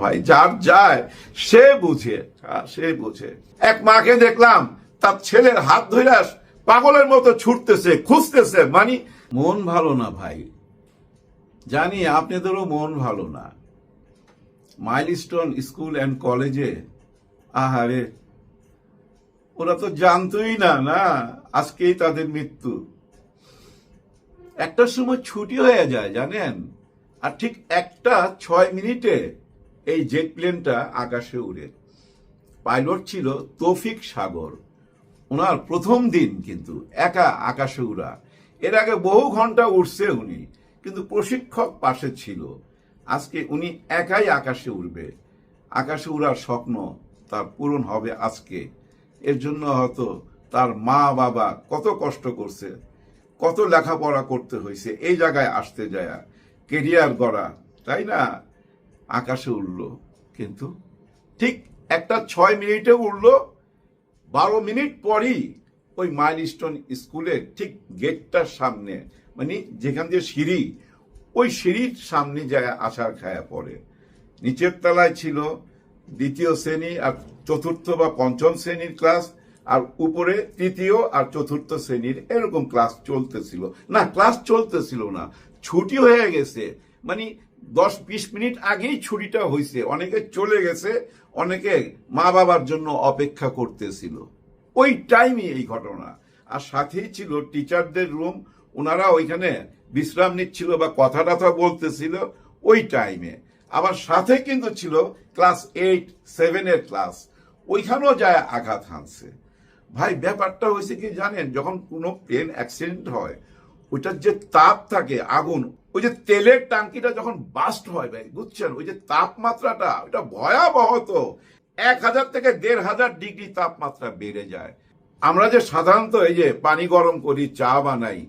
ভাই যার যায় সে বুঝে, সে বুঝে। এক মাকে দেখলাম তার ছেলের হাত ধরে পাগলের মতো ছুটতেছে, খুঁজতেছে, মানে মন ভালো না ভাই, জানি আপনাদেরও মন ভালো না। মাইলস্টোন স্কুল অ্যান্ড কলেজে আহারে, ওরা তো জানতোই না না আজকেই তাদের মৃত্যু। একটার সময় ছুটি হয়ে যায় জানেন, আর ঠিক 1:06 এই জেট প্লেনটা আকাশে উড়ে। পাইলট ছিল তৌফিক সাগর। ওনার প্রথম দিন কিন্তু একা আকাশে উড়া। এর আগে বহু ঘন্টা উঠছে উনি, কিন্তু প্রশিক্ষক পাশে ছিল। আজকে উনি একাই আকাশে উড়বে। আকাশে উড়ার স্বপ্ন তার পূরণ হবে আজকে। এর জন্য হয়তো তার মা বাবা কত কষ্ট করছে, কত লেখাপড়া করতে হয়েছে এই জায়গায় আসতে যায়, কেরিয়ার গড়া, তাই না? আকাশে উঠল, কিন্তু ঠিক 1:06 উঠল। 12 মিনিট পরই ওই মাইলস্টোন স্কুলের ঠিক গেটটার সামনে, মানে যেখান দিয়ে সিঁড়ি, ওই সিঁড়ির সামনে যায় আছাড় খায়া পড়ে। নিচের তলায় ছিল 2য় শ্রেণী আর 4র্থ বা 5ম শ্রেণীর ক্লাস, আর উপরে 3য় আর 4র্থ শ্রেণীর এরকম ক্লাস চলতেছিল। না, ক্লাস চলতেছিল না, ছুটি হয়ে গেছে, মানে 10-20 মিনিট আগেই ছুটিটা হয়েছে। অনেকে চলে গেছে, অনেকে মা বাবার জন্য অপেক্ষা করতেছিল। ওই টাইমে এই ঘটনা। আর সাথেই ছিল টিচারদের রুম, ওনারা ওইখানে বিশ্রাম নিচ্ছিল বা কথা টথা বলতেছিল ওই টাইমে। আবার সাথে কিন্তু ছিল ক্লাস 8-7 এর ক্লাস, ওইখানেও যায় আঘাত হানছে। ভাই ব্যাপারটা হয়েছে কি জানেন, যখন কোনো প্লেন অ্যাক্সিডেন্ট হয়, ওইটার যে তাপ থাকে, আগুন, ওই যে তেলের টাঙ্কিটা যখন বাস্ট হয় ভাই, বুঝছেন, ওই যে তাপমাত্রাটা ওইটা ভয়াবহ। তো 1000 থেকে 1500 ডিগ্রি তাপমাত্রা বেড়ে যায়। আমরা যে সাধারণত এই যে পানি গরম করি, চা বানাই,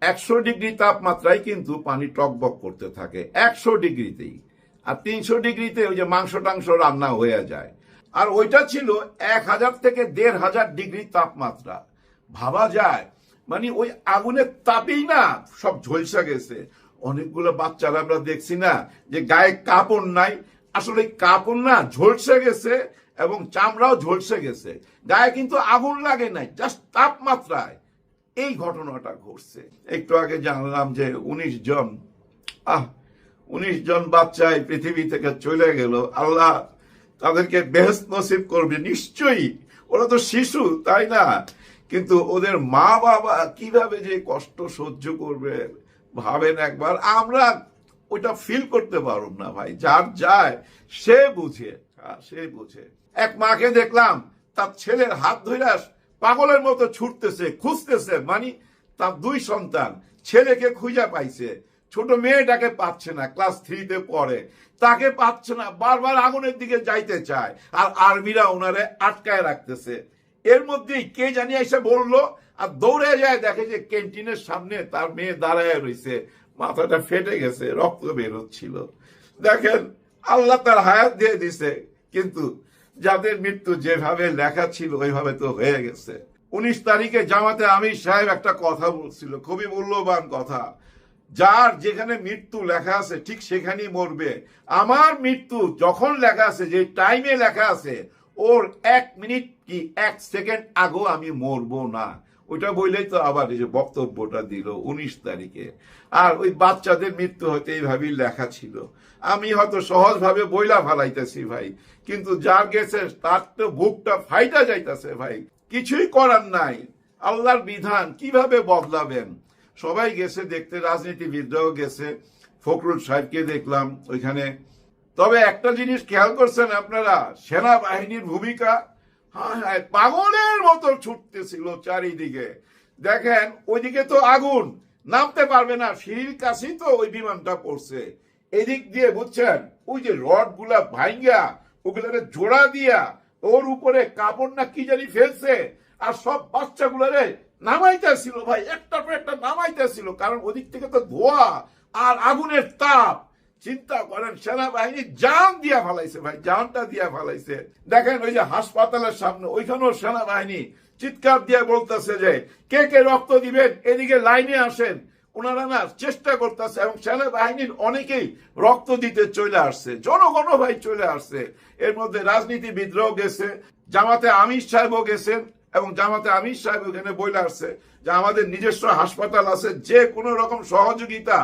100 ডিগ্রি তাপমাত্রায় কিন্তু পানি টকবক করতে থাকে, 100 ডিগ্রিতেই। আর 300 ডিগ্রিতে ওই যে মাংস টাংস রান্না হয়ে যায়। আর ওইটা ছিল 1000 থেকে 1500 ডিগ্রি তাপমাত্রা। ভাবা যায়, মানে ওই আগুনের তাপেই না সব ঝলসা গেছে। অনেকগুলো বাচ্চারা আমরা দেখছি না যে গায়ে কাপড় নাই, আসলে কাপড় না ঝলসে গেছে এবং চামড়াও ঝলসে গেছে, গায়ে কিন্তু আগুন লাগে নাই, জাস্ট তাপমাত্রায় এই ঘটনাটা ঘটছে। একটু আগে জানলাম যে 19 জন বাচ্চা এই পৃথিবী থেকে চলে গেল। আল্লাহ তাদেরকে বেহেশত নসিব করবে নিশ্চয়ই, ওরা তো শিশু, তাই না? কিন্তু ওদের মা বাবা কিভাবে যে কষ্ট সহ্য করবে ভাবেন একবার। আমরা ওইটা ফিল করতে পারব না ভাই, যার যায় সে বুঝে, সে বুঝে। এক মাকে দেখলাম তার ছেলের হাত ধরে পাগলের মতো ছুটতেছে, খুঁজতেছে, মানে তার 2 সন্তান, ছেলেকে খুঁজে পাইছে, ছোট মেয়েটাকে পাচ্ছে না, ক্লাস 3-তে পড়ে, তাকে পাচ্ছে না, বারবার আগুনের দিকে যাইতে চায়, আর আর্মিরা ওনারে আটকায় রাখতেছে। এর মধ্যেই কে জানি এসে বললো, আর দৌড়ে যায়, দেখে যে ক্যান্টিনের সামনে তার মেয়ে দাঁড়ায় রয়েছে, মাথাটা ফেটে গেছে, রক্ত বের হচ্ছিল। দেখেন আল্লাহ তার হায়াত দিয়ে দিছে, কিন্তু যাদের মৃত্যু যেভাবে লেখা ছিল ওইভাবে তো হয়ে গেছে। 19 তারিখে জামাতে আমির সাহেব একটা কথা বলছিল, খুবই মূল্যবান কথা, যার যেখানে মৃত্যু লেখা আছে ঠিক সেখানেই মরবে। আমার মৃত্যু যখন লেখা আছে, যে টাইমে লেখা আছে, ওর 1 মিনিট কি 1 সেকেন্ড আগেও আমি মরবো না। ওইটা বললেই তো আবার এই যে বক্তব্যটা দিল 19 তারিখে। আর ওই বাচ্চাদের মৃত্যু হয়তো এইভাবেই লেখা ছিল। আমি হয়তো সহজভাবে বইলা ফালাইতেছি ভাই, কিন্তু যার গেছে তার তো বুকটা ফাইটা যাইতেছে ভাই। কিছুই করার নাই, আল্লাহর বিধান কিভাবে বদলাবেন। সবাই গেছে দেখতে, রাজনীতিবিদরাও গেছে, ফখরুল সাহেবকে দেখলাম ওইখানে। তবে একটা জিনিস খেয়াল করছেন আপনারা, সেনাবাহিনীর ভূমিকা, হ্যাঁ, পাগলের মতো ছুটতেছিল চারিদিকে। দেখেন ওইদিকে তো আগুন, নামতে পারবে না, সিঁড়ির কাছেই তো ওই বিমানটা পড়ছে। এদিক দিয়ে বুঝছেন ওই যে রড গুলা ভাঙ্গা ওগুলারে জোড়া দিয়া ওর উপরে কাপড় না কি জানি ফেলছে, আর সব বাচ্চাগুলারে নামাইতেছিল ভাই, একটার পর একটা নামাইতেছিল, কারণ ওদিক থেকে তো ধোয়া আর আগুনের তাপ। চিন্তা করেন, সেনাবাহিনী জান দিয়া ফেলাইছে ভাই, জানটা দিয়া ফেলাইছে। দেখেন ওই যে হাসপাতালের সামনে, ওইখানেও সেনাবাহিনী চিৎকার দিয়ে বলতেছে যে কে কে রক্ত দিবেন, এদিকে লাইনে আসেন। ওনারা না চেষ্টা করতেছে, এবং সেনাবাহিনীর অনেকেই রক্ত দিতে চলে আসছে, জনগণ ভাই চলে আসছে। এর মধ্যে রাজনীতিবিদরাও গেছে, জামাতে আমির সাহেবও গেছেন, এবং জামাতে আমির সাহেব ওখানে বলে আসছে যে আমাদের নিজস্ব হাসপাতাল আছে, যে কোনো রকম সহযোগিতা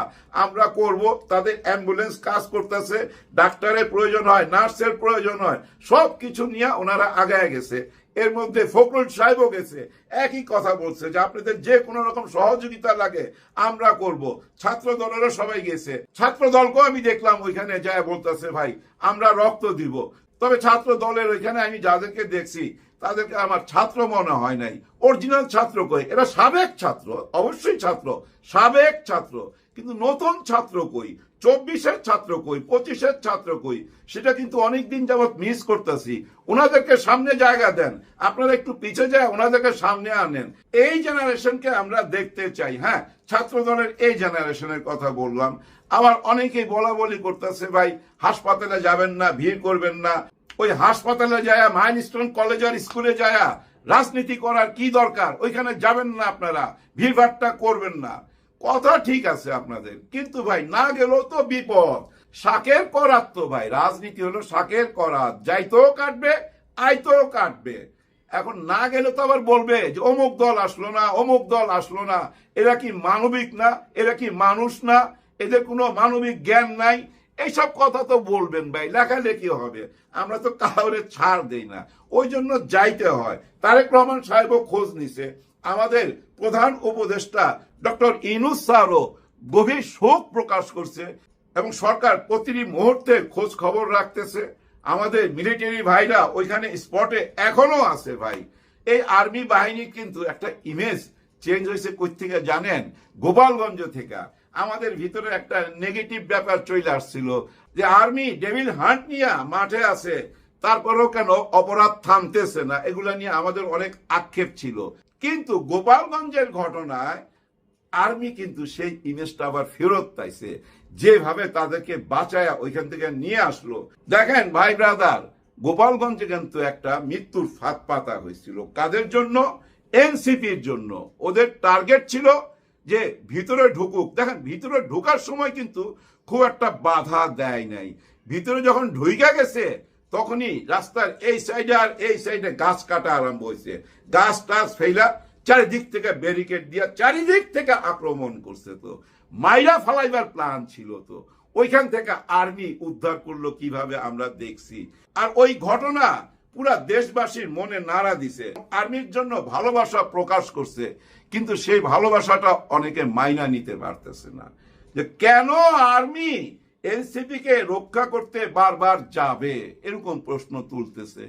আমরা করব। তাদের অ্যাম্বুলেন্স কাজ করতেছে, ডাক্তারের প্রয়োজন হয়, নার্সের প্রয়োজন হয়, সব কিছু নিয়ে ওনারা আগায় গেছে। এর মধ্যে ফখরুল সাহেবও গেছে, একই কথা বলছে যে আপনাদের যে কোনো রকম সহযোগিতা লাগে আমরা করব। ছাত্র দলেরও সবাই গেছে, ছাত্র দলকেও আমি দেখলাম ওইখানে যায় বলতেছে ভাই আমরা রক্ত দিব। তবে ছাত্র দলের ওইখানে আমি যাদেরকে দেখছি তাদেরকে আমার ছাত্র মনে হয় নাই। অরিজিনাল ছাত্র কই? এরা সাবেক ছাত্র, অবশ্যই ছাত্র, সাবেক ছাত্র, কিন্তু নতুন ছাত্র কই? 24-এর ছাত্র কই? 25-এর ছাত্র কই? সেটা কিন্তু অনেকদিন যাবৎ মিস করতেছি। ওনাদেরকে সামনে জায়গা দেন, আপনারা একটু পিছিয়ে যায় ওনাদেরকে সামনে আনেন। এই জেনারেশনকে আমরা দেখতে চাই। হ্যাঁ, ছাত্র দলের এই জেনারেশনের কথা বললাম। আবার অনেকেই বলা বলি করতেছে ভাই হাসপাতালে যাবেন না, ভিড় করবেন না। ওই হাসপাতালে যায়, মাইলস্টোন কলেজ আর স্কুলে যায় রাজনীতি করার কি দরকার? ওইখানে যাবেন না, আপনারা ভিড়ভাট্টা করবেন না। কথা ঠিক আছে আপনাদের, কিন্তু ভাই না গেলেও তো বিপদ। শাকের করাত তো ভাই, রাজনীতি হলো শাকের করাত, যাইতেও কাটবে আইতেও কাটবে। এখন না গেলে তো আবার বলবে যে অমুক দল আসলো না, অমুক দল আসলো না। এরা কি মানবিক না? এরা কি মানুষ না? এদের কোনো মানবিক জ্ঞান নাই? এইসব কথা তো বলবেন ভাই, লেখালেখি হবে। আমরা তো কাউরে ছাড় দেই না, ওই জন্য যাইতে হয়। তারেক রহমান সাহেবও খোঁজ নিছে, আমাদের প্রধান উপদেষ্টা ডক্টর ইউনূস স্যারও গভীর শোক প্রকাশ করছে, এবং সরকার প্রতিটি মুহূর্তে খোঁজ খবর রাখতেছে। আমাদের মিলিটারি ভাইরা ওইখানে স্পটে এখনো আছে ভাই। এই আর্মি বাহিনী কিন্তু একটা ইমেজ চেঞ্জ হয়েছে কই থেকে জানেন? গোপালগঞ্জ থেকে। আমাদের ভিতরে একটা নেগেটিভ ব্যাপার চলে আসছিল যে আর্মি ডেভিল হান্ট নিয়ে মাঠে আছে, তারপরেও কেন অপরাধ থামতেছে না, এগুলা নিয়ে আমাদের অনেক আক্ষেপ ছিল। কিন্তু গোপালগঞ্জের ঘটনায় আর্মি কিন্তু সেই ইমেজটা আবার ফেরত পাইছে, যেভাবে তাদেরকে বাঁচায়া ওইখান থেকে নিয়ে আসলো। দেখেন ভাই ব্রাদার, গোপালগঞ্জে কিন্তু একটা মৃত্যুর ফাঁদ পাতা হয়েছিল। কাদের জন্য? এনসিপির জন্য। ওদের টার্গেট ছিল যে ভিতরে ঢুকুক। দেখেন ভিতরে ঢুকার সময় কিন্তু খুব একটা বাধা দেয় নাই। ভিতরে যখন ঢুইকা গেছে তখনই রাস্তার এই সাইডে আর এই সাইডে গাছ কাটা আরম্ভ হয়েছে। গাছ টাছ ফেলা চারিদিক থেকে ব্যারিকেড দিয়া চারিদিক থেকে আক্রমণ করছে। তো মাইরা ফালাইবার প্ল্যান ছিল। তো ওইখান থেকে আর্মি উদ্ধার করলো কিভাবে আমরা দেখছি। আর ওই ঘটনা পুরা দেশবাসীর মনে নাড়া দিছে, আর্মির জন্য ভালোবাসা প্রকাশ করছে। কিন্তু সেই ভালোবাসাটা অনেকে মাইনা নিতে পারতেছে না, যে কেন আর্মি এনসিপি কে রক্ষা করতে বারবার যাবে, এরকম প্রশ্ন তুলতেছে।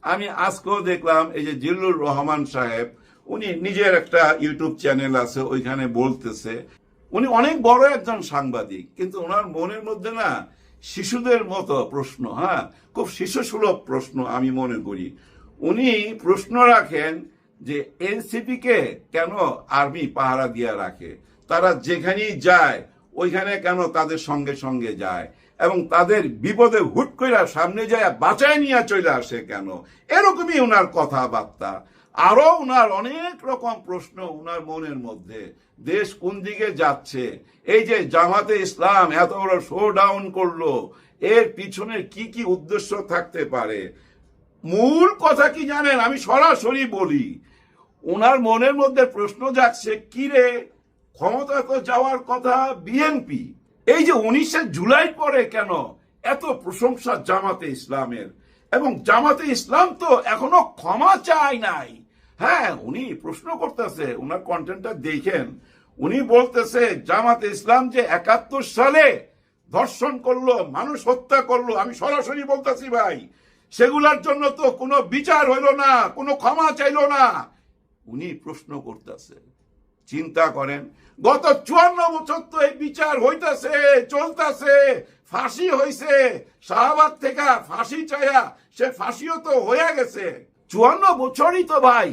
আমি আজকেও দেখলাম এই যে জিল্লুর রহমান সাহেব, উনি নিজের একটা ইউটিউব চ্যানেল আছে, ওইখানে বলতেছে উনি অনেক বড় একজন সাংবাদিক, কিন্তু ওনার মনের মধ্যে না শিশুদের মতো প্রশ্ন, হ্যাঁ খুব শিশুসুলভ প্রশ্ন আমি মনে করি। উনি প্রশ্ন রাখেন যে এনসিপি কে কেন আর্মি পাহারা দিয়ে রাখে, তারা যেখানেই যায় ওইখানে কেন তাদের সঙ্গে সঙ্গে যায়, এবং তাদের বিপদে হুট করে সামনে যায় বাঁচায় নিয়ে চলে আসে কেন? এরকমই ওনার কথাবার্তা। আরো ওনার অনেক রকম প্রশ্ন ওনার মনের মধ্যে। দেশ কোন দিকে যাচ্ছে, এই যে জামাতে ইসলাম এত বড় শো ডাউন করলো, এর পিছনে কি কি উদ্দেশ্য থাকতে পারে? মূল কথা কি জানেন? আমি সরাসরি বলি, ওনার মনের মধ্যে প্রশ্ন যাচ্ছে কি রে, ক্ষমতা তো যাওয়ার কথা বিএনপি, এই যে 19 জুলাই পরে কেন এত প্রশংসা জামাতে ইসলামের, এবং জামাতে ইসলাম তো এখনো ক্ষমা চায় নাই। হ্যাঁ, উনি প্রশ্ন করতেছে, ওনার কন্টেন্টটা দেখেন, উনি বলতেছে জামাতে ইসলাম যে 71 সালে ধর্ষণ করলো, মানুষ হত্যা করলো, আমি সরাসরি বলতেছি ভাই, সেগুলার জন্য তো কোনো বিচার হইল না, কোনো ক্ষমা চাইলো না। উনি প্রশ্ন করতেছে, চিন্তা করেন, গত 54 বছর তো এই বিচার হইতেছে, চলতেছে, ফাঁসি হইছে, শাহবাগ থেকে ফাঁসি চাইয়া সে ফাঁসিও তো হয়ে গেছে। 54 বছরই তো ভাই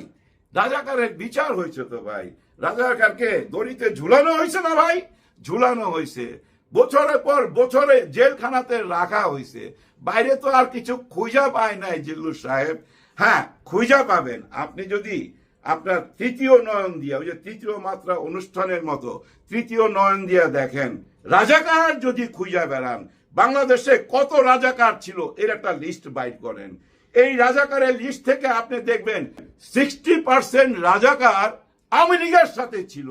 রাজাকারের বিচার হয়েছে। তো ভাই রাজাকারকে দড়িতে ঝুলানো হয়েছে না ভাই? ঝুলানো হয়েছে, বছরের পর বছরে জেলখানাতে রাখা হয়েছে। বাইরে তো আর কিছু খুঁজা পায় নাই জিল্লুর সাহেব। হ্যাঁ, খুঁজা পাবেন আপনি যদি আপনার তৃতীয় নয়ন দিয়া, ওই যে তৃতীয় মাত্রা অনুষ্ঠানের মতো তৃতীয় নয়ন দিয়া দেখেন, রাজাকার যদি খুঁজা বেড়ান বাংলাদেশে কত রাজাকার ছিল এর একটা লিস্ট বাইর করেন। এই রাজাকারের লিস্ট থেকে আপনি দেখবেন 60% রাজাকার আওয়ামী লীগের সাথে ছিল।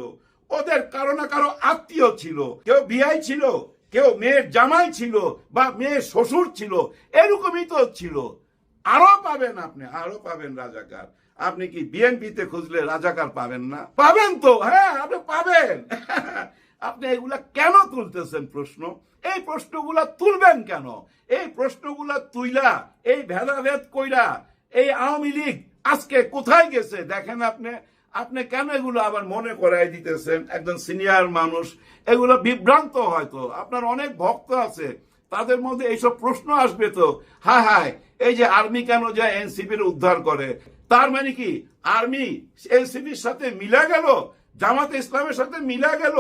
ওদের কারো না কারো আত্মীয় ছিল, কেউ বিয়াই ছিল, কেউ মেয়ের জামাই ছিল, বা মেয়ের শ্বশুর ছিল, এরকমই তো ছিল। আরো পাবেন, আপনি আরো পাবেন রাজাকার। আপনি কি বিএনপিতে খুঁজলে রাজাকার পাবেন না? পাবেন তো, হ্যাঁ আপনি পাবেন। আপনি এগুলা কেন তুলতেছেন প্রশ্ন? এই প্রশ্নগুলা তুলবেন কেন? এই প্রশ্নগুলা তুইলা এই ভেদাভেদ কইরা এই আওয়ামী লীগ আজকে কোথায় গেছে দেখেন। আপনি কেন এগুলো আবার মনে করাই দিতেছেন? একজন সিনিয়র মানুষ, এগুলো বিভ্রান্ত। হয়তো আপনার অনেক ভক্ত আছে, তাদের মধ্যে এইসব প্রশ্ন আসবে তো, হায় হায় এই যে আর্মি কেন যায় এনসিপির উদ্ধার করে? তার মানে কি আর্মি এনসিপির সাথে মিলা গেল, জামাতে ইসলামের সাথে মিলা গেল?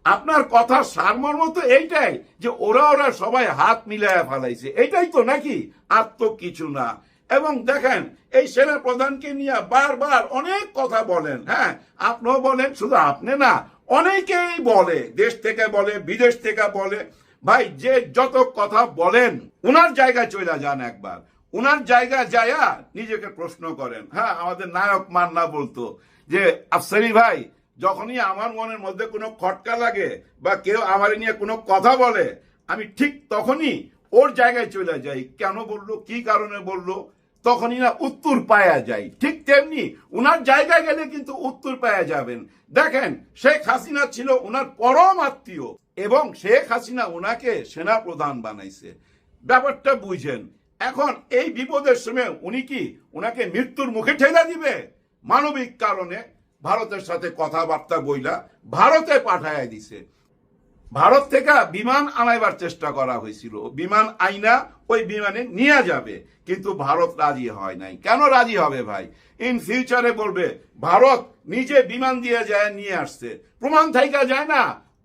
আপনার কথা সারমর্ম তো এইটাই যে ওরা সবাই হাত মিলায়া ফেলাইছে, এইটাই তো নাকি? আর তো কিছু না। এবং দেখেন এই সেনা প্রধানকে নিয়ে বারবার অনেক কথা বলেন। হ্যাঁ আপনিও বলেন, শুধু আপনি না, অনেকেই বলে, দেশ থেকে বলে, বিদেশ থেকে বলে। ভাই যে যত কথা বলেন উনার জায়গায় চলে যান একবার, উনার জায়গায় যায়া নিজেকে প্রশ্ন করেন। হ্যাঁ আমাদের নায়ক মান্না বলতো যে আফসারি ভাই, যখনই আমার মনের মধ্যে কোনো খটকা লাগে বা কেউ আমার নিয়ে কোনো কথা বলে, আমি ঠিক তখনই ওর জায়গায় চলে যাই। কেন বললো, কি কারণে বললো, তখনই না উত্তর পাওয়া যায়। ঠিক তেমনি উনার জায়গায় গেলে কিন্তু উত্তর পাওয়া যাবেন। দেখেন শেখ হাসিনা ছিল উনার পরম আত্মীয়, এবং শেখ হাসিনা উনাকে সেনা প্রধান বানাইছে। ব্যাপারটা বুঝেন। এখন এই বিপদের সময় উনি কি উনাকে মৃত্যুর মুখে ঠেলা দিবে? মানবিক কারণে ভারতের সাথে কথাবার্তা বইলা ভারতে পাঠাইয়া দিছে। ভারত থেকে বিমান আনাইবার চেষ্টা করা হয়েছিল, বিমান আইনা ওই বিমানে নিয়ে যাবে, কিন্তু ভারত রাজি হয় নাই। কেন রাজি হবে ভাই? ইন ফিউচারে বলবে ভারত নিজে বিমান দিয়ে যায় নিয়ে আসছে, প্রমাণ থাইকা যায় না।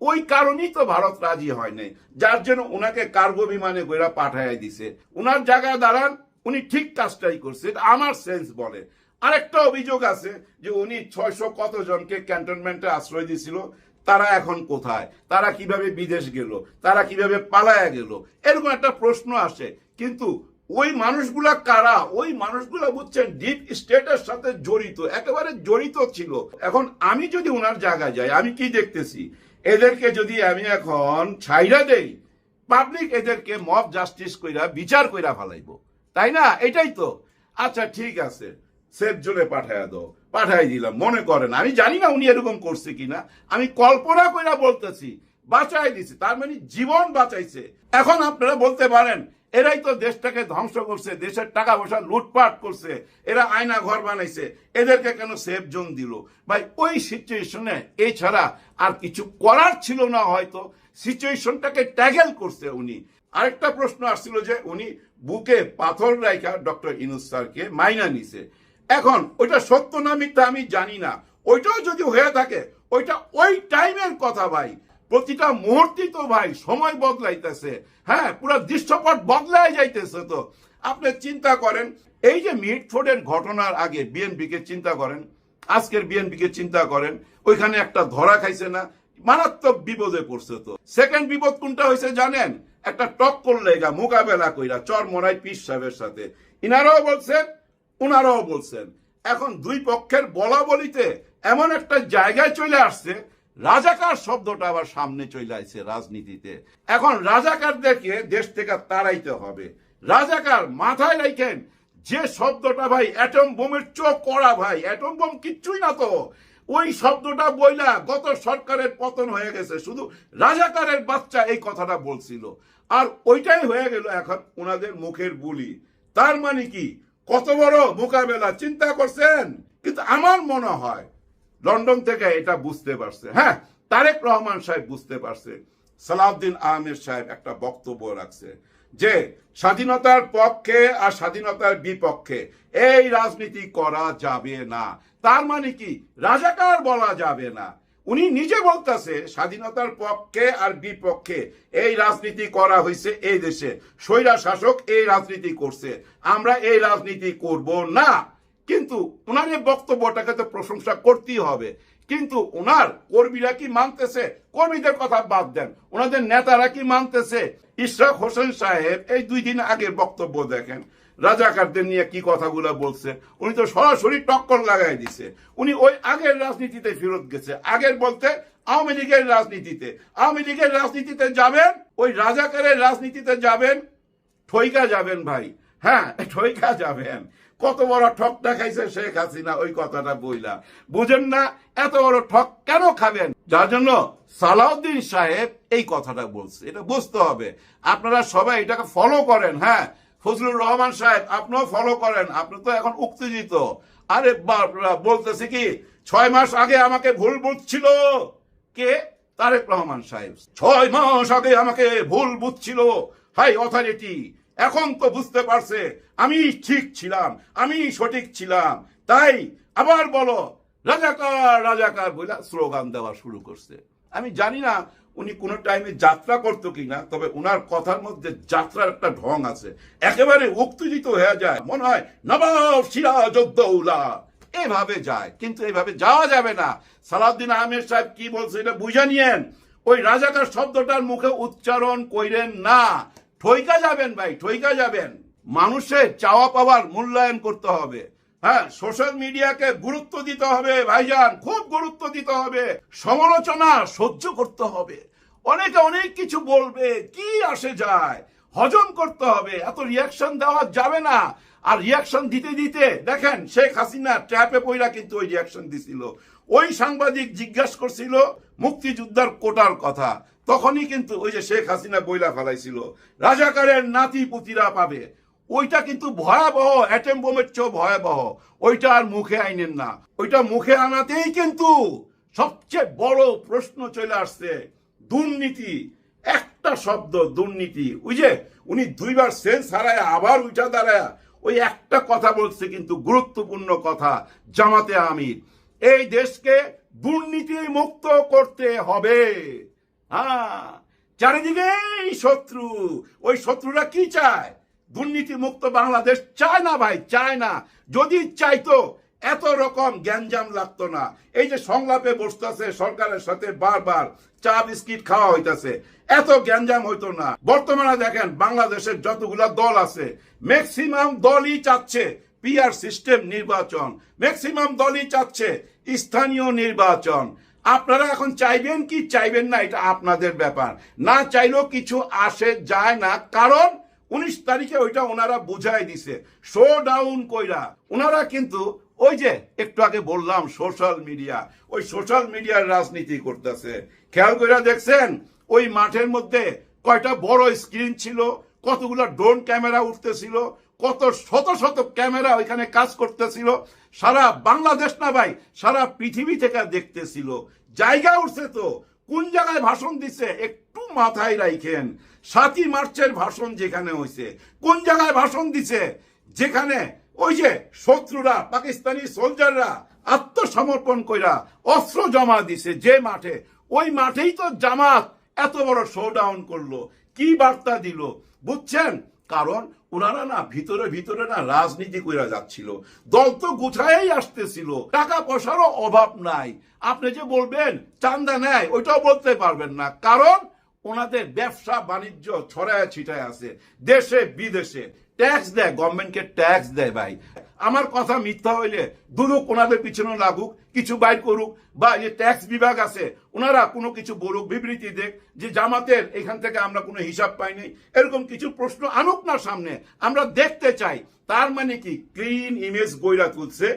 ওই কারণেই তো ভারত রাজি হয় নাই, যার জন্য ওনাকে কার্গো বিমানে কইরা পাঠাইয়া দিছে। উনার জায়গায় দাঁড়ান, উনি ঠিক কাজটাই করছে, আমার সেন্স বলে। আরেকটা অভিযোগ আছে যে উনি 600 কত জনকে ক্যান্টনমেন্টে আশ্রয় দিছিল, তারা এখন কোথায়? তারা কিভাবে বিদেশ গেল? তারা কিভাবে পালায়া গেল? এরকম একটা প্রশ্ন আসে। কিন্তু ওই মানুষগুলা কারা? ওই মানুষগুলা বুঝছেন ডিপ স্টেটের সাথে জড়িত, একেবারে জড়িত ছিল। এখন আমি যদি ওনার জায়গায় যাই, আমি কি দেখতেছি, এদেরকে যদি আমি এখন ছাইরা দেই, পাবলিক এদেরকে মব জাস্টিস কইরা বিচার কইরা ফেলাইবো, তাই না? এটাই তো। আচ্ছা ঠিক আছে, সেফ জোনে পাঠাইয়া দাও, পাঠাই দিলাম। মনে করেন, আমি জানি না উনি এরকম করছে কিনা, আমি কল্পনা কইরা বলতেছি, বাঁচাই দিছে, তার মানে জীবন বাঁচাইছে। এখন আপনারা বলতে পারেন এরাই তো দেশটাকে ধ্বংস করছে, দেশের টাকা পয়সা লুটপাট করছে, এরা আয়না ঘর বানাইছে, এদেরকে কেন সেফ জোন দিল? ভাই ওই সিচুয়েশনে এছাড়া আর কিছু করার ছিল না, হয়তো সিচুয়েশনটাকে ট্যাগেল করছে উনি। আরেকটা প্রশ্ন আসছিল যে উনি বুকে পাথর রাইখা ডক্টর ইউনূস স্যারকে মাইনা নিছে। এখন ওইটা সত্য না মিথ্যা আমি জানি না, ওইটাও যদি হয়ে থাকে ওইটা ওই টাইমের কথা ভাই। প্রতিটা মুহূর্তে তো ভাই সময় বদলাইতেছে, হ্যাঁ পুরো দৃশ্যপট বদলাই যাইতেছে। তো আপনি চিন্তা করেন, এই যে মিটফোর্ডের ঘটনার আগে বিএনপিকে চিন্তা করেন, আজকের বিএনপিকে চিন্তা করেন, ওইখানে একটা ধরা খাইছে না, মারাত্মক বিপদে পড়ছে। তো সেকেন্ড বিপদ কোনটা হয়েছে জানেন? একটা টক্কর লেগা মোকাবেলা কইরা চরমরাই পীর সাহেবের সাথে, ইনারাও বলছেন উনারাও বলছেন। এখন দুই পক্ষের বলা বলিতে এমন একটা জায়গায় চলে আসছে, রাজাকার শব্দটা আবার সামনে চলে আসছে রাজনীতিতে। এখন রাজাকারদেরকে দেশ থেকে তাড়াইতে হবে। রাজাকার মাথায় রাখেন, যে শব্দটা ভাই অ্যাটম বোমের চোখ করা, ভাই অ্যাটম বোম কিচ্ছুই না তো। ওই শব্দটা বইলা গত সরকারের পতন হয়ে গেছে, শুধু রাজাকারের বাচ্চা এই কথাটা বলছিল, আর ওইটাই হয়ে গেল এখন ওনাদের মুখের বুলি। তার মানে কি কত বড় মোকাবেলা চিন্তা করছেন? কিন্তু আমার মনে হয় লন্ডন থেকে এটা বুঝতে পারছে, হ্যাঁ তারেক রহমান সাহেব বুঝতে পারছে। সালাউদ্দিন আহমেদ সাহেব একটা বক্তব্য রাখছে যে স্বাধীনতার পক্ষে আর স্বাধীনতার বিপক্ষে এই রাজনীতি করা যাবে না। তার মানে কি রাজাকার বলা যাবে না। উনি নিজে বলতেছে স্বাধীনতার পক্ষে আর বিপক্ষে এই রাজনীতি করা হয়েছে এই দেশে, স্বৈরা শাসক এই রাজনীতি করছে, আমরা এই রাজনীতি করব না। কিন্তু ওনার এই বক্তব্যটাকে তো প্রশংসা করতেই হবে। কিন্তু ওনার কর্মীরা কি মানতেছে? কর্মীদের কথা বাদ দেন, ওনাদের নেতারা কি মানতেছে? ইশরাক হোসেন সাহেব এই 2 দিন আগের বক্তব্য দেখেন, রাজাকারদের নিয়ে কি কথাগুলো বলছে। উনি তো সরাসরি টক্কর লাগাই দিছে। উনি ওই আগের রাজনীতিতে ফেরত গেছে। আগের বলতে আওয়ামী লীগের রাজনীতিতে। আওয়ামী লীগের রাজনীতিতে যাবেন, ওই রাজাকারের রাজনীতিতে যাবেন, ঠইকা যাবেন ভাই। হ্যাঁ, ঠইকা যাবেন। কত বড় ঠক দেখাইছে শেখ হাসিনা, ওই কথাটা বইলা বুঝেন না? এত বড় ঠক কেন খাবেন? যার জন্য সালাউদ্দিন সাহেব এই কথাটা বলছে, এটা বুঝতে হবে। আপনারা সবাই এটাকে ফলো করেন। হ্যাঁ, ফজলুর রহমান সাহেব আপনিও ফলো করেন, আপনি তো এখন উত্তেজিত। আরে বলতেছে কি 6 মাস আগে আমাকে ভুল বুঝছিল কে? তারেক রহমান সাহেব 6 মাস আগে আমাকে ভুল বুঝছিল হাই অথরিটি। এখন তো বুঝতে পারছে আমি ঠিক ছিলাম, আমি সঠিক ছিলাম, তাই আবার বলো রাজাকার রাজাকার বলে স্লোগান দেওয়া শুরু করছে। আমি জানি না উনি কোন টাইমে যাত্রা করতো কিনা, তবে উনার কথার মধ্যে যাত্রার একটা ঢং আছে, একেবারে উত্তেজিত হয়ে যায়, মনে হয় নবাব সিরাজউদ্দৌলা এভাবে যায়। কিন্তু এভাবে যাওয়া যাবে না। সালাউদ্দিন আহমেদ সাহেব কি বলছে এটা বুঝে নিয়েন। ওই রাজাকার শব্দটার মুখে উচ্চারণ কইরেন না, ঠইকা যাবেন ভাই, ঠইকা যাবেন। মানুষের চাওয়া পাওয়ার মূল্যায়ন করতে হবে। হ্যাঁ, সোশ্যাল মিডিয়াকে গুরুত্ব দিতে হবে ভাইজান, খুব গুরুত্ব দিতে হবে। সমালোচনা সহ্য করতে হবে। অনেকে অনেক কিছু বলবে, কি আসে যায়, হজম করতে হবে। এত রিয়াকশন দেওয়া যাবে না। আর রিয়াকশন দিতে দিতে দেখেন শেখ হাসিনা ট্র্যাপে পইরা কিন্তু ওই রিয়াকশন দিছিল। ওই সাংবাদিক জিজ্ঞাসা করছিল মুক্তিযোদ্ধার কোটার কথা, তখনই কিন্তু ওই যে শেখ হাসিনা বইলা ফেলাইছিল রাজাকারের নাতি পুতিরা পাবে। ওইটা কিন্তু ভয়াবহ, অ্যাটম বোমের চেয়েও ভয়াবহ। ওইটা আর মুখে আইনেন না। ওইটা মুখে আনাতেই কিন্তু সবচেয়ে বড় প্রশ্ন চলে আসছে, দুর্নীতি। একটা শব্দ দুর্নীতি। ওই যে উনি 2 বার সেন্স হারায় আবার উঠা দাঁড়ায় ওই একটা কথা বলছে, কিন্তু গুরুত্বপূর্ণ কথা, জামাতে আমির এই দেশকে দুর্নীতি মুক্ত করতে হবে। হ্যাঁ, চারিদিকেই শত্রু। ওই শত্রুরা কি চায়? দুর্নীতি মুক্ত বাংলাদেশ চায় না ভাই, চায় না। যদি চাইতো এত রকম গ্যাঞ্জাম লাগতো না। এই যে সংলাপে বসতেছে সরকারের সাথে বারবার, চা বিস্কিট খাওয়া হইতাছে, এত গ্যাঞ্জাম হইতো না। বর্তমানে দেখেন বাংলাদেশের যতগুলা দল আছে, ম্যাক্সিমাম দলই চাচ্ছে পিআর সিস্টেম নির্বাচন, ম্যাক্সিমাম দলই চাচ্ছে স্থানীয় নির্বাচন। আপনারা এখন চাইবেন কি চাইবেন না এটা আপনাদের ব্যাপার। না চাইলেও কিছু আসে যায় না, কারণ 19 তারিখে ওইটা ওনারা বুঝাই দিছে, শো ডাউন কইরা। ওনারা কিন্তু ওই যে একটু আগে বললাম সোশ্যাল মিডিয়া, ওই সোশ্যাল মিডিয়ার রাজনীতি করতেছে। খেয়াল কইরা দেখছেন ওই মাঠের মধ্যে কয়টা বড় স্ক্রিন ছিল, কতগুলো ড্রোন ক্যামেরা উঠতেছিল, কত শত শত ক্যামেরা ওইখানে কাজ করতেছিল। সারা বাংলাদেশ না ভাই, সারা পৃথিবী থেকে দেখতেছিল। জায়গা উঠছে তো, কোন জায়গায় ভাষণ দিছে একটু মাথায় রাখেন। 7ই মার্চের ভাষণ যেখানে হয়েছে, কোন জায়গায় ভাষণ দিছে? যেখানে ওই যে শত্রুরা, পাকিস্তানি সোলজাররা আত্মসমর্পণ কইরা অস্ত্র জমা দিছে যে মাঠে, ওই মাঠেই তো জামাত এত বড় শোডাউন করলো। কি বার্তা দিল বুঝছেন? কারণ ওনারা না ভিতরে ভিতরে না রাজনীতি কইরা যাচ্ছিল। দল তো গুছাই আসতেছিল, টাকা পয়সারও অভাব নাই। আপনি যে বলবেন চান্দা নেয়, ওইটাও বলতে পারবেন না, কারণ ওনাদের ব্যবসা বাণিজ্য ছড়ায় ছিটায় আছে দেশে বিদেশে। ট্যাক্স দেয়, গভর্নমেন্টকে ট্যাক্স দেয় ভাই। আমার কথা মিথ্যা হইলে দুদক ওনাদের পিছনে লাগুক, কিছু বাইর করুক, বা যে ট্যাক্স বিভাগ আছে ওনারা কোনো কিছু বলুক, বিবৃতি দেখ যে জামাতের এখান থেকে আমরা কোনো হিসাব পাইনি, এরকম কিছু প্রশ্ন আনুক না সামনে, আমরা দেখতে চাই। তার মানে কি ক্লিন ইমেজ গইরা তুলছে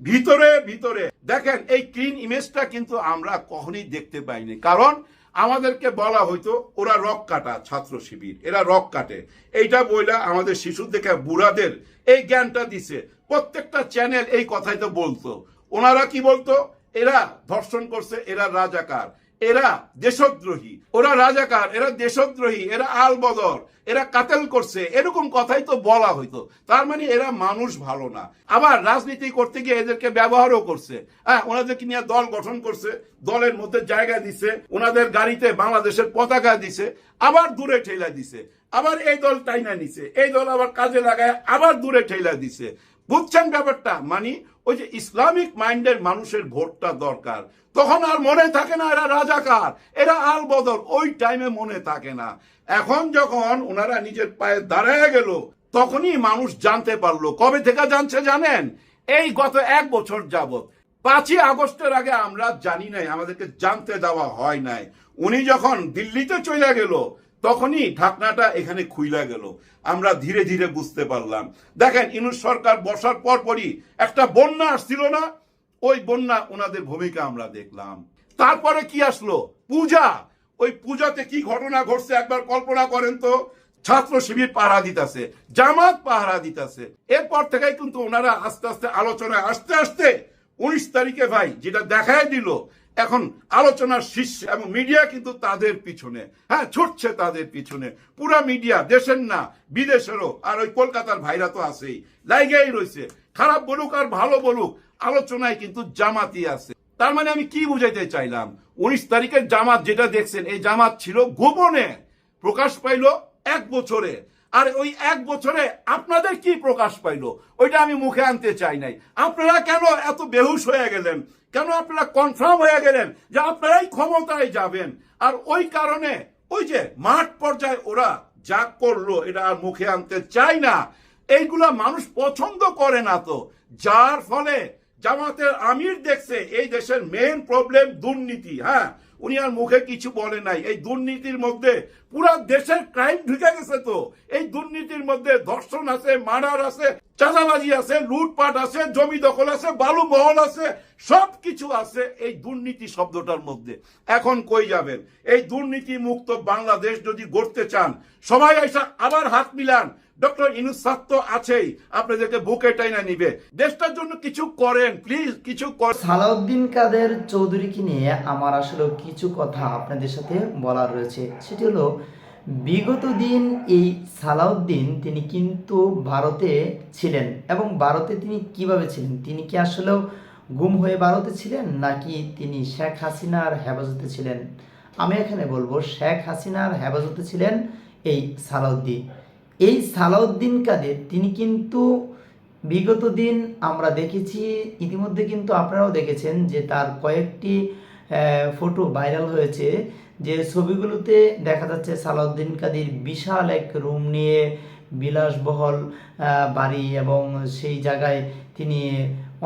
ভিতরে ভিতরে। দেখেন এই ক্লিন ইমেজটা কিন্তু আমরা কখনোই দেখতে পাইনি, কারণ আমাদেরকে বলা হইতো ওরা রক কাটা ছাত্র শিবির, এরা রক কাটে, এইটা বইলা আমাদের শিশু থেকে বুড়াদের এই জ্ঞানটা দিছে। প্রত্যেকটা চ্যানেল এই কথাই তো বলতো। ওনারা কি বলতো? এরা ধর্ষণ করছে, এরা রাজাকার, এরা দেশদ্রোহী, ওরা রাজাকার, এরা দেশদ্রোহী, এরা আল বদর, এরা কাতেল করছে, এরকম কথাই তো বলা হইতো। তার মানে এরা মানুষ ভালো না। আবার রাজনীতি করতে গিয়ে এদেরকে ব্যবহারও করছে। হ্যাঁ, ওনাদেরকে নিয়ে দল গঠন করছে, দলের মধ্যে জায়গা দিছে, ওনাদের গাড়িতে বাংলাদেশের পতাকা দিছে, আবার দূরে ঠেলা দিছে, আবার এই দল টাইনা নিছে, এই দল আবার কাজে লাগায় আবার দূরে ঠেলা দিছে। বুঝছেন ব্যাপারটা? মানে ওই যে ইসলামিক মাইন্ডের মানুষের ভোটটা দরকার, তখন আর মনে থাকে না এরা রাজাকার, এরা আল বদল, ওই টাইমে মনে থাকে না। এখন যখন ওনারা নিজের পায়ে দাঁড়ায় গেল, তখনই মানুষ জানতে পারলো। কবে থেকে জানছে জানেন? এই গত 1 বছর যাবত। 5ই আগস্টের আগে আমরা জানি নাই, আমাদেরকে জানতে দেওয়া হয় নাই। উনি যখন দিল্লিতে চলে গেল, তখনই ঢাকনাটা এখানে খুইলা গেল, আমরা ধীরে ধীরে বুঝতে পারলাম। দেখেন, ইউনূস সরকার বসার পরই একটা বন্যা আসছিল না? ওই বন্যা ওনাদের ভূমিকা আমরা দেখলাম। তারপরে কি আসলো? পূজা। ওই পূজাতে কি ঘটনা ঘটছে একবার কল্পনা করেন তো। ছাত্র শিবির পাহারা দিতেছে, জামাত পাহারা দিতেছে। এরপর থেকে কিন্তু ওনারা আস্তে আস্তে আলোচনায় আসতে আসতে 19 তারিখে ভাই যেটা দেখায় দিল, এখন আলোচনার শীর্ষ এবং মিডিয়া কিন্তু তাদের পিছনে, হ্যাঁ, ছুটছে তাদের পিছনে। পুরা মিডিয়া, দেশের না বিদেশেরও, আর ওই কলকাতার ভাইরা তো আছেই, লাইগেই রয়েছে। খারাপ বলুক আর ভালো বলুক, আলোচনায় কিন্তু জামাতই আছে। তার মানে আমি কি বুঝাইতে চাইলাম? 19 তারিখের জামাত যেটা দেখছেন, এই জামাত ছিল গোপনে, প্রকাশ পাইল 1 বছরে। আর ওই 1 বছরে আপনাদের কি প্রকাশ পাইল, ওইটা আমি মুখে আনতে চাই নাই। আপনারা কেন এত বেহুশ হয়ে গেলেন? কেন আপনারা কনফার্ম হয়ে গেলেন যে আপনারাই ক্ষমতায় যাবেন? আর ওই কারণে ওই যে মাঠ পর্যায়ে ওরা যা করলো, এটা আর মুখে আনতে চাই না। এইগুলা মানুষ পছন্দ করে না তো, যার ফলে জামাতের আমির দেখছে এই দেশের মেইন প্রবলেম দুর্নীতি। হ্যাঁ, উনি আর মুখে কিছু বলে নাই। এই দুর্নীতির মধ্যে পুরা দেশের ক্রাইম ঢুকে গেছে। তো এই দুর্নীতির মধ্যে ধর্ষণ আছে, মার্ডার আছে, চাঁদাবাজি আছে, লুটপাট আছে, জমি দখল আছে, বালু মহল আছে, সবকিছু আছে এই দুর্নীতি শব্দটার মধ্যে। এখন কই যাবেন? এই দুর্নীতি মুক্ত বাংলাদেশ যদি গড়তে চান, সবাই এসে আবার হাত মিলান। ডক্টর ইউনূস স্যার তো আছেই, আপনাদেরকে বুকে টাইনা নিবে। দেশটার জন্য কিছু করেন প্লিজ, কিছু করেন। সালাউদ্দিন কাদের চৌধুরীকে নিয়ে আমার আসলে কিছু কথা আপনাদের সাথে বলার রয়েছে। সেটি হলো, বিগত দিন এই সালাউদ্দিন তিনি কিন্তু ভারতে ছিলেন, এবং ভারতে তিনি কিভাবে ছিলেন? তিনি কি আসলেও গুম হয়ে ভারতে ছিলেন, নাকি তিনি শেখ হাসিনার হেফাজতে ছিলেন? আমি এখানে বলবো, শেখ হাসিনার হেফাজতে ছিলেন এই সালাউদ্দিন। এই সালাউদ্দিন কাদের তিনি কিন্তু বিগত দিন আমরা দেখেছি, ইতিমধ্যে কিন্তু আপনারাও দেখেছেন যে তার কয়েকটি ফটো ভাইরাল হয়েছে, যে ছবিগুলোতে দেখা যাচ্ছে সালাউদ্দিন কাদের বিশাল এক রুম নিয়ে বিলাসবহুল বাড়ি, এবং সেই জায়গায় তিনি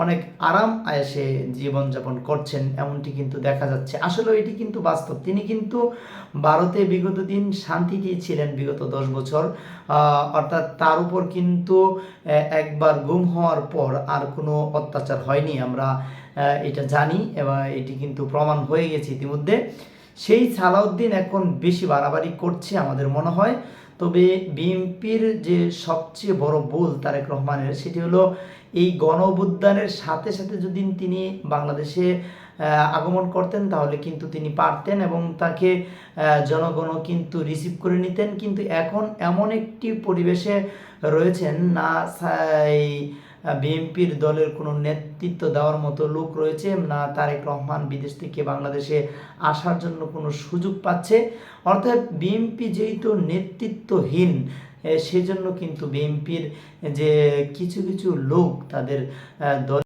অনেক আরাম আয়েসে জীবনযাপন করছেন, এমনটি কিন্তু দেখা যাচ্ছে। আসলে এটি কিন্তু বাস্তব। তিনি কিন্তু ভারতে বিগত দিন শান্তিতেই ছিলেন বিগত 10 বছর, অর্থাৎ তার উপর কিন্তু একবার গুম হওয়ার পর আর কোনো অত্যাচার হয়নি, আমরা এটা জানি, এবং এটি কিন্তু প্রমাণ হয়ে গেছে ইতিমধ্যে। সেই সালাউদ্দিন এখন বেশি বাড়াবাড়ি করছে আমাদের মনে হয়। তবে বিএনপির যে সবচেয়ে বড় ভুল তারেক রহমানের, সেটি হলো এই গণ অভ্যুত্থানের সাথে সাথে যদি তিনি বাংলাদেশে আগমন করতেন, তাহলে কিন্তু তিনি পারতেন এবং তাকে জনগণও কিন্তু রিসিভ করে নিতেন। কিন্তু এখন এমন একটি পরিবেশে রয়েছেন না, এই বিএনপির দলের কোনো নেতৃত্ব দেওয়ার মতো লোক রয়েছে না, তারেক রহমান বিদেশ থেকে বাংলাদেশে আসার জন্য কোনো সুযোগ পাচ্ছে। অর্থাৎ বিএনপি যেহেতু নেতৃত্বহীন, সেজন্য কিন্তু বিএনপির যে কিছু কিছু লোক তাদের দল